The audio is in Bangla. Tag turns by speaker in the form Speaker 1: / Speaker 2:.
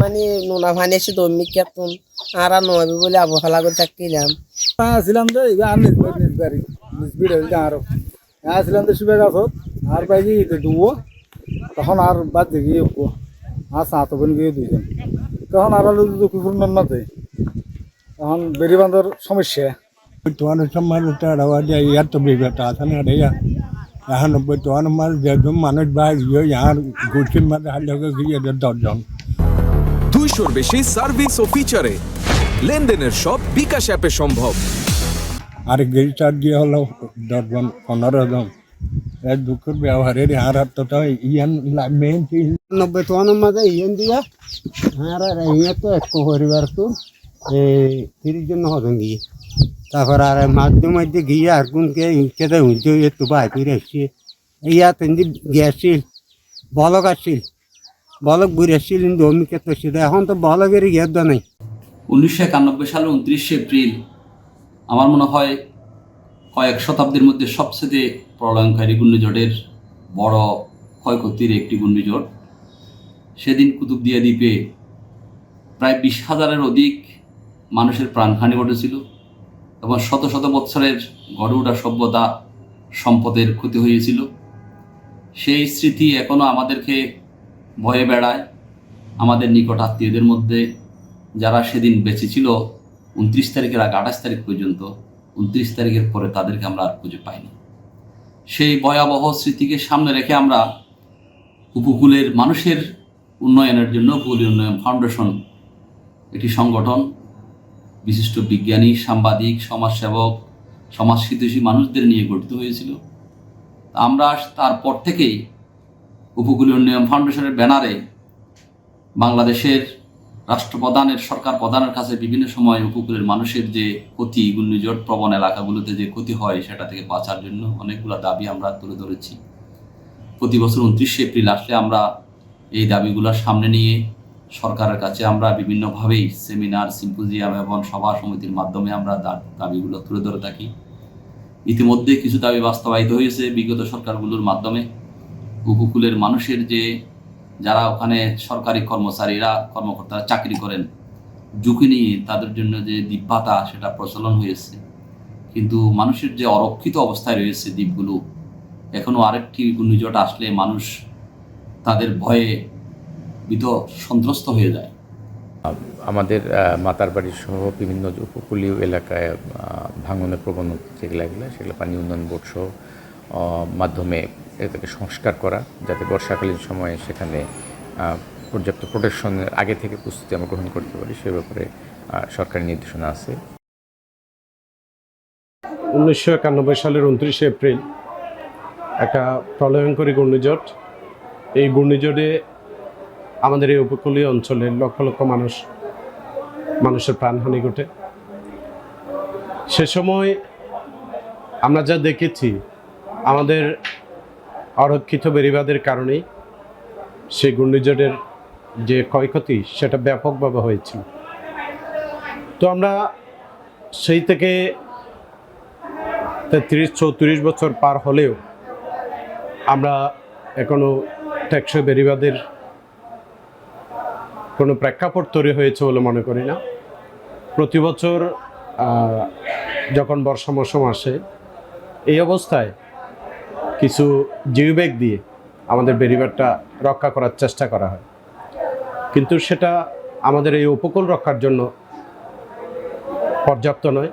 Speaker 1: মানে নোনা ভানি এসে দমি কেতন আর নয় বলে আবহাওয়া করে থাকলাম
Speaker 2: আসলাম তো আর নিজবাড়ি আরো আসলাম তো সুবে গাছত আর বাইরে দুবো তখন আর বাদ দেখি আর সাত বোন গিয়ে দুইজন তখন আর দুপুর নন্নাতে তখন বেরি বাঁধর সমস্যা
Speaker 3: Tuan sama kita rawat dia ya tu bebas tahan ada ya. Tahan apa tuan mal jadi mana baik dia yang gucin mana ada ke dia ada dodong.
Speaker 4: 200 বেশি সার্ভিস ও ফিচারে লেনদেনের সব বিকাশ অ্যাপে সম্ভব।
Speaker 3: আর গেল চার দিয়ে হলো দরজন 15 জন এক দুঃখের ব্যবহারের আর তো ইয়ান মেন কি
Speaker 5: 90 tono maze yen dia hara rahiya to ekko poribar to 30 জন হবেন গিয়ে তারপর আর মাধ্যমে গিয়ে আর কোনকে ইনকেতে হুঁজো একটু বাই করে আসছে ইয়া তেন্দি গ্যাসিল বলক আসছিল বলক বুড়ে আসছিল দমিকে তো সেটা এখন তো বলকের ইয়াদ নাই
Speaker 6: 1991 সালের 29 এপ্রিল আমার মনে হয় কয়েক শতাব্দীর মধ্যে সবচেয়ে প্রলয়ঙ্কারী ঘূর্ণিঝড়ের বড় ক্ষয়ক্ষতির একটি ঘূর্ণিঝড়। সেদিন কুতুবদিয়া দ্বীপে প্রায় 20,000-এর অধিক মানুষের প্রাণহানি ঘটেছিল এবং শত শত বৎসরের গড়ে ওঠা সভ্যতা সম্পদের ক্ষতি হয়েছিল। সেই স্মৃতি এখনও আমাদেরকে ভয়ে বেড়ায়। আমাদের নিকট আত্মীয়দের মধ্যে যারা সেদিন বেঁচে ছিল 29 তারিখের আগে 28 তারিখ পর্যন্ত, 29 তারিখের পরে তাদেরকে আমরা আর খুঁজে পাইনি। সেই ভয়াবহ স্মৃতিকে সামনে রেখে আমরা উপকূলের মানুষের উন্নয়নের জন্য উপকূলীয় উন্নয়ন ফাউন্ডেশন একটি সংগঠন, বিশিষ্ট বিজ্ঞানী, সাংবাদিক, সমাজসেবক, সমাজহিতৈষী মানুষদের নিয়ে গঠিত হয়েছিল। আমরা তারপর থেকেই উপকূলীয় উন্নয়ন ফাউন্ডেশনের ব্যানারে বাংলাদেশের রাষ্ট্রপ্রধানের, সরকার প্রধানের কাছে বিভিন্ন সময় উপকূলের মানুষের যে ক্ষতি, ঘূর্ণিঝড় প্রবণ এলাকাগুলোতে যে ক্ষতি হয় সেটা থেকে বাঁচার জন্য অনেকগুলো দাবি আমরা তুলে ধরেছি। প্রতি বছর 29 এপ্রিল আসলে আমরা এই দাবিগুলোর সামনে নিয়ে সরকারের কাছে আমরা বিভিন্নভাবেই সেমিনার, সিম্পোজিয়াম এবং সভা সমিতির মাধ্যমে আমরা দাবিগুলো তুলে ধরে থাকি। ইতিমধ্যে কিছু দাবি বাস্তবায়িত হয়েছে বিগত সরকারগুলোর মাধ্যমে। উপকূলের মানুষের যে যারা ওখানে সরকারি কর্মচারীরা, কর্মকর্তারা চাকরি করেন, ঝুঁকি নিয়ে তাদের জন্য যে দ্বীপ ভাতা সেটা প্রচলন হয়েছে। কিন্তু মানুষের যে অরক্ষিত অবস্থায় রয়েছে দ্বীপগুলো, এখনও আরেকটি ঘূর্ণিঝড় আসলে মানুষ তাদের ভয়ে সন্ত্রস্ত হয়ে যায়।
Speaker 7: আমাদের মাতারবাড়ি সহ বিভিন্ন উপকূলীয় এলাকায় ভাঙনের প্রবণতা সেগুলো পানি উন্নয়ন বোর্ড সহ মাধ্যমে এটাকে সংস্কার করা, যাতে বর্ষাকালীন সময়ে সেখানে পর্যাপ্ত প্রোটেকশনের আগে থেকে প্রস্তুতি আমরা গ্রহণ করতে পারি, সে ব্যাপারে সরকারি নির্দেশনা আছে।
Speaker 8: 1991 সালের 29 এপ্রিল একটা প্রলয়ঙ্করী ঘূর্ণিঝড়। এই ঘূর্ণিঝড়ে আমাদের এই উপকূলীয় অঞ্চলের লক্ষ লক্ষ মানুষের প্রাণহানি ঘটে। সে সময় আমরা যা দেখেছি, আমাদের অরক্ষিত বেড়িবাঁধের কারণেই সেই ঘূর্ণিঝড়ের যে ক্ষয়ক্ষতি সেটা ব্যাপকভাবে হয়েছিল। তো আমরা সেই থেকে 33-34 বছর পার হলেও আমরা এখনও টেকসই বেড়িবাঁধের কোনো প্রেক্ষাপট তৈরি হয়েছে বলে মনে করি না। প্রতি বছর যখন বর্ষা মৌসুম আসে, এই অবস্থায় কিছু জিওব্যাগ দিয়ে আমাদের বেড়িবাঁধটা রক্ষা করার চেষ্টা করা হয়, কিন্তু সেটা আমাদের এই উপকূল রক্ষার জন্য পর্যাপ্ত নয়।